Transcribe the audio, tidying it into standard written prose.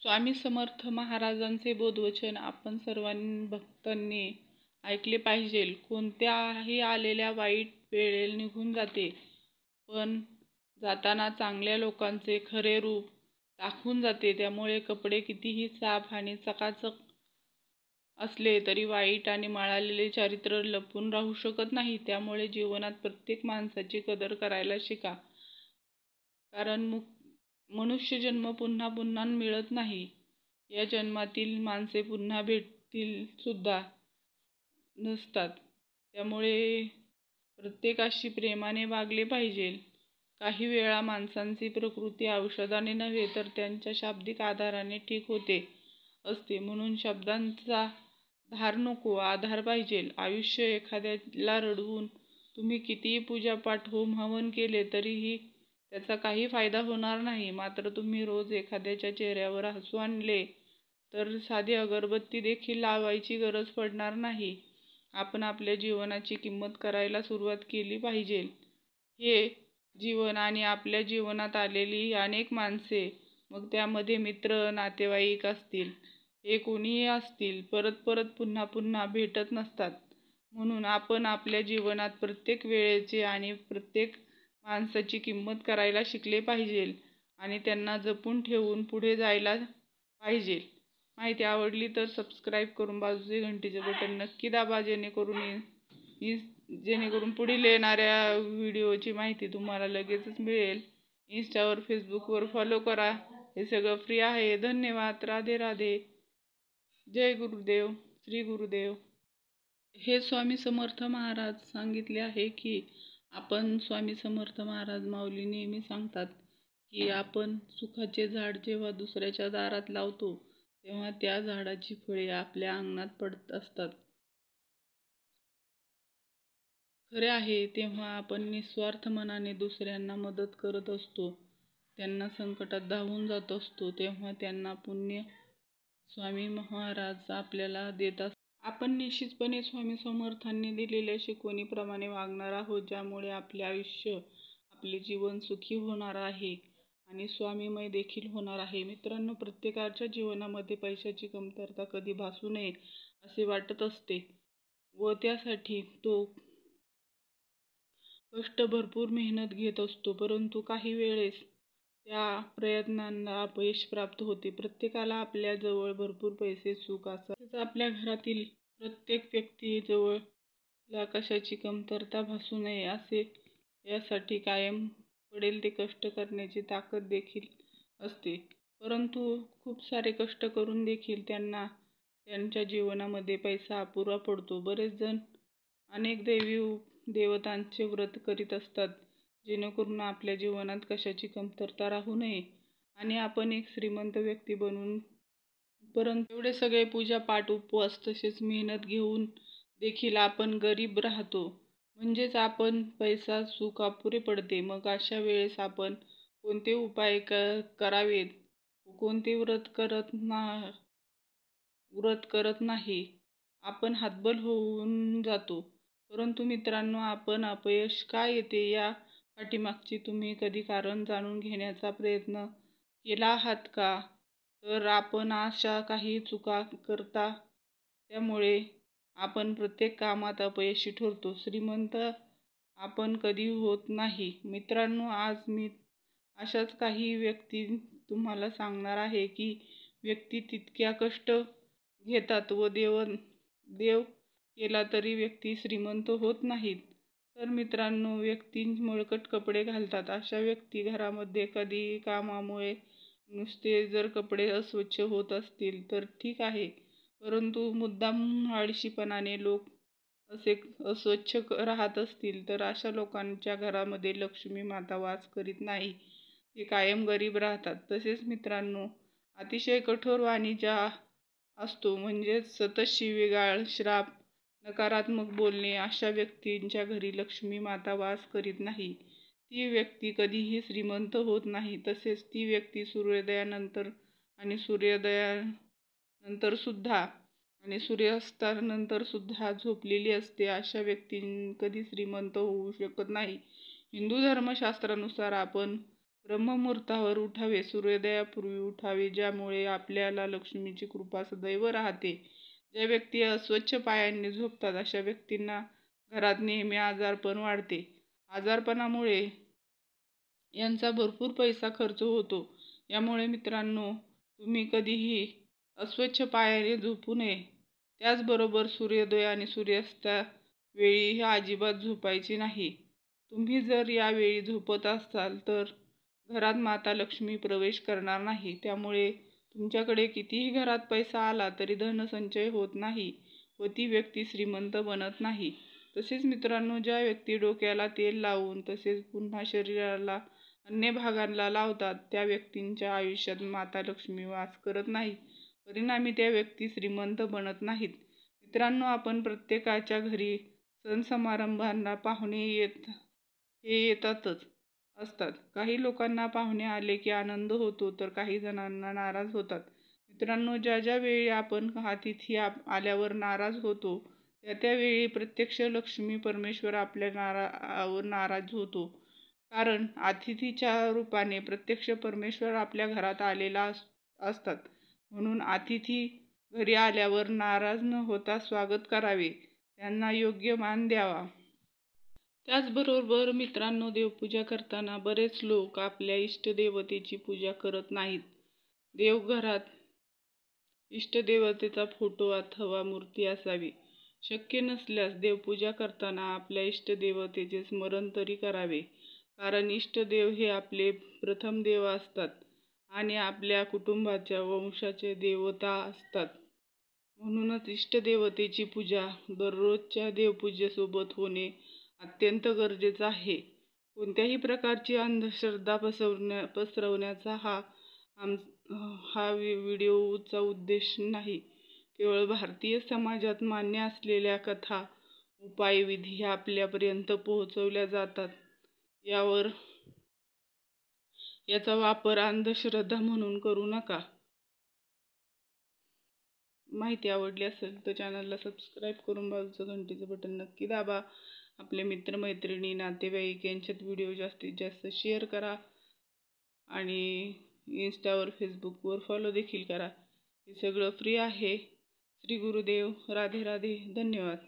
स्वामी समर्थ महाराजांचे बोधवचन आपण सर्वांनी भक्तांनी ऐकले पाहिजे. कोणत्याही आलेल्या वाईट वेळेला निघून जाते, पण जाताना चांगल्या लोकांचे खरे रूप दाखवून जाते. त्यामुळे कपडे कितीही साफ आणि चकाचक असले तरी वाईट आणि मळालेले चारित्र्य लपून राहू शकत नाही. त्यामुळे जीवनात प्रत्येक माणसाची कदर करायला शिका, कारण मनुष्य जन्म पुन्हा पुन्हा मिळत नाही. या जन्मातील माणसे पुन्हा भेटतील सुद्धा नसतात. त्यामुळे प्रत्येकाशी प्रेमाने वागले पाहिजे. काही वेळा माणसांची प्रकृती औषधाने नव्हे तर त्यांच्या शाब्दिक आधाराने ठीक होते असते. म्हणून शब्दांचा धार नको, आधार पाहिजे. आयुष्य एखाद्याला रडवून तुम्ही कितीही पूजापाठ होम हवन केले तरीही त्याचा काही फायदा होणार नाही. मात्र तुम्ही रोज एखाद्याच्या चेहऱ्यावर हसू आणले तर साधी अगरबत्ती देखील लावायची गरज पडणार नाही. आपण आपल्या जीवनाची किंमत करायला सुरुवात केली पाहिजे. हे जीवन आणि आपल्या जीवनात आलेली अनेक माणसे, मग त्यामध्ये मित्र, नातेवाईक असतील, हे कोणीही असतील, परत परत पुन्हा पुन्हा भेटत नसतात. म्हणून आपण आपल्या जीवनात प्रत्येक वेळेचे आणि प्रत्येक माणसाची किंमत करायला शिकले पाहिजे आणि त्यांना जपून ठेवून पुढे जायला पाहिजे. माहिती आवडली तर सबस्क्राईब करून बाजूचे घंटीचे बटन नक्की दाबा, जेणेकरून पुढील येणाऱ्या व्हिडिओची माहिती तुम्हाला लगेचच मिळेल. इंस्टावर, फेसबुकवर फॉलो करा. हे सगळं फ्री आहे. धन्यवाद. राधे राधे. जय गुरुदेव. श्री गुरुदेव. हे स्वामी समर्थ महाराज सांगितले आहे की आपण स्वामी समर्थ महाराज माऊली नेहमी सांगतात की आपण सुखाचे झाड जेव्हा दुसऱ्याच्या दारात लावतो तेव्हा त्या झाडाची फळे आपल्या अंगणात पडत असतात. खरे आहे, तेव्हा आपण निस्वार्थ मनाने दुसऱ्यांना मदत करत असतो, त्यांना संकटात धावून जात असतो, तेव्हा त्यांना पुण्य स्वामी महाराज आपल्याला देत असतात. आपण निश्चितपणे स्वामी समर्थांनी दिलेल्या शिकवणीप्रमाणे वागणार आहोत, ज्यामुळे आपले आयुष्य, आपले जीवन सुखी होणार आहे आणि स्वामीमय देखील होणार आहे. मित्रांनो, प्रत्येकाच्या जीवनामध्ये पैशाची कमतरता कधी भासू नये असे वाटत असते व त्यासाठी तो कष्ट, भरपूर मेहनत घेत असतो, परंतु काही वेळेस त्या प्रयत्नांना अपयश प्राप्त होते. प्रत्येकाला आपल्या जवळ भरपूर पैसे, सुख असतात. आपल्या घरातील प्रत्येक व्यक्तीजवळ कशाची कमतरता भासू नये असे यासाठी कायम पडेल ते कष्ट करण्याची ताकद देखील असते. परंतु खूप सारे कष्ट करून देखील त्यांना त्यांच्या जीवनामध्ये पैसा अपुरा पडतो. बरेच जण अनेक देवतांचे व्रत करीत असतात, जेणेकरून आपल्या जीवनात कशाची कमतरता राहू नये आणि आपण एक श्रीमंत व्यक्ती बनून, परंतु एवढे सगळे पूजापाठ, उपवास तसेच मेहनत घेऊन देखील आपण गरीब राहतो. म्हणजेच आपण पैसा, सुख अपुरे पडते. मग अशा वेळेस आपण कोणते उपाय करावेत, कोणते व्रत करत नाही, आपण हतबल होऊन जातो. परंतु मित्रांनो, आपण अपयश का येते या पाठीमागची तुम्ही कधी कारण जाणून घेण्याचा प्रयत्न केला आहात का? तर आपण अशा काही चुका करता त्यामुळे आपण प्रत्येक कामात अपयशी ठरतो. श्रीमंत आपण कधी होत नाही. मित्रांनो, आज मी अशाच काही व्यक्ती तुम्हाला सांगणार आहे की व्यक्ती तितक्या कष्ट घेतात व देव केला तरी व्यक्ती श्रीमंत होत नाहीत. तर मित्रांनो, व्यक्ती मळकट कपडे घालतात. अशा व्यक्ती घरामध्ये कधी कामामुळे नुसते जर कपडे अस्वच्छ होत असतील तर ठीक आहे, परंतु मुद्दाम आळशीपणाने लोक असे अस्वच्छ राहत असतील तर अशा लोकांच्या घरामध्ये लक्ष्मी माता वास करीत नाही, ते कायम गरीब राहतात. तसेच मित्रांनो, अतिशय कठोर वाणीचा असतो, म्हणजेच सतत शिवीगाळ, श्राप, नकारात्मक बोलणे, अशा व्यक्तींच्या घरी लक्ष्मी माता वास करीत नाही. ती व्यक्ती कधीही श्रीमंत होत नाही. तसेच ती व्यक्ती सूर्योदयानंतर आणि सूर्यास्तानंतर सुद्धा झोपलेली असते. अशा व्यक्ती कधी श्रीमंत होऊ शकत नाही. हिंदू धर्मशास्त्रानुसार आपण ब्रह्ममुहूर्तावर उठावे, सूर्योदयापूर्वी उठावे, ज्यामुळे आपल्याला लक्ष्मीची कृपा सदैव राहते. ज्या व्यक्ती अस्वच्छ पायांनी झोपतात अशा व्यक्तींना घरात नेहमी आजारपण वाढते. आजारपणामुळे यांचा भरपूर पैसा खर्च होतो. यामुळे मित्रांनो, तुम्ही कधीही अस्वच्छ पायाने झोपू नये. त्याचबरोबर सूर्योदय आणि सूर्यास्ता वेळी अजिबात झोपायची नाही. तुम्ही जर यावेळी झोपत असाल तर घरात माता लक्ष्मी प्रवेश करणार नाही. त्यामुळे तुमच्याकडे कितीही घरात पैसा आला तरी धनसंचय होत नाही व ती व्यक्ती श्रीमंत बनत नाही. तसेच मित्रांनो, ज्या व्यक्ती डोक्याला तेल लावून तसेच पुन्हा शरीराला अन्य भागांना लावतात त्या व्यक्तींच्या आयुष्यात माता लक्ष्मी वास करत नाही. परिणामी त्या व्यक्ती श्रीमंत बनत नाहीत. मित्रांनो, आपण प्रत्येकाच्या घरी सण समारंभांना पाहुणे येतातच असतात. काही लोकांना पाहुणे आले की आनंद होतो तर काही जणांना नाराज होतात. मित्रांनो, ज्या ज्या वेळी आपण अतिथी आल्यावर नाराज होतो त्या वेळी प्रत्यक्ष लक्ष्मी परमेश्वर आपल्या नाराज होतो. कारण अतिथीच्या रूपाने प्रत्यक्ष परमेश्वर आपल्या घरात आलेला असतात. म्हणून अतिथी घरी आल्यावर नाराज न होता स्वागत करावे, त्यांना योग्य मान द्यावा. त्याचबरोबर मित्रांनो, देवपूजा करताना बरेच लोक आपल्या इष्टदेवतेची पूजा करत नाहीत. देवघरात इष्टदेवतेचा फोटो अथवा मूर्ती असावी. शक्य नसल्यास देवपूजा करताना आपल्या इष्टदेवतेचे स्मरण तरी करावे. कारण इष्टदेव हे आपले प्रथम देव असतात आणि आपल्या कुटुंबाच्या वंशाचे देवता असतात. म्हणूनच इष्टदेवतेची पूजा दररोजच्या देवपूजेसोबत होणे अत्यंत गरजेचं आहे. कोणत्याही प्रकारची अंधश्रद्धा पसरवण्याचा हा व्हिडिओचा उद्देश नाही. केवळ भारतीय समाजात मान्य असलेल्या कथा, उपायविधी आपल्यापर्यंत पोहोचवल्या जातात. याचा वापर अंधश्रद्धा म्हणून करू नका. माहिती आवडली असेल तर चॅनलला सबस्क्राईब करून बाजूचं घंटीचं बटन नक्की दाबा. आपले मित्रमैत्रिणी, नातेवाईक यांच्यात व्हिडिओ जास्तीत जास्त शेअर करा आणि इंस्टावर, फेसबुकवर फॉलो देखील करा. हे सगळं फ्री आहे. श्री गुरुदेव. राधे राधे. धन्यवाद.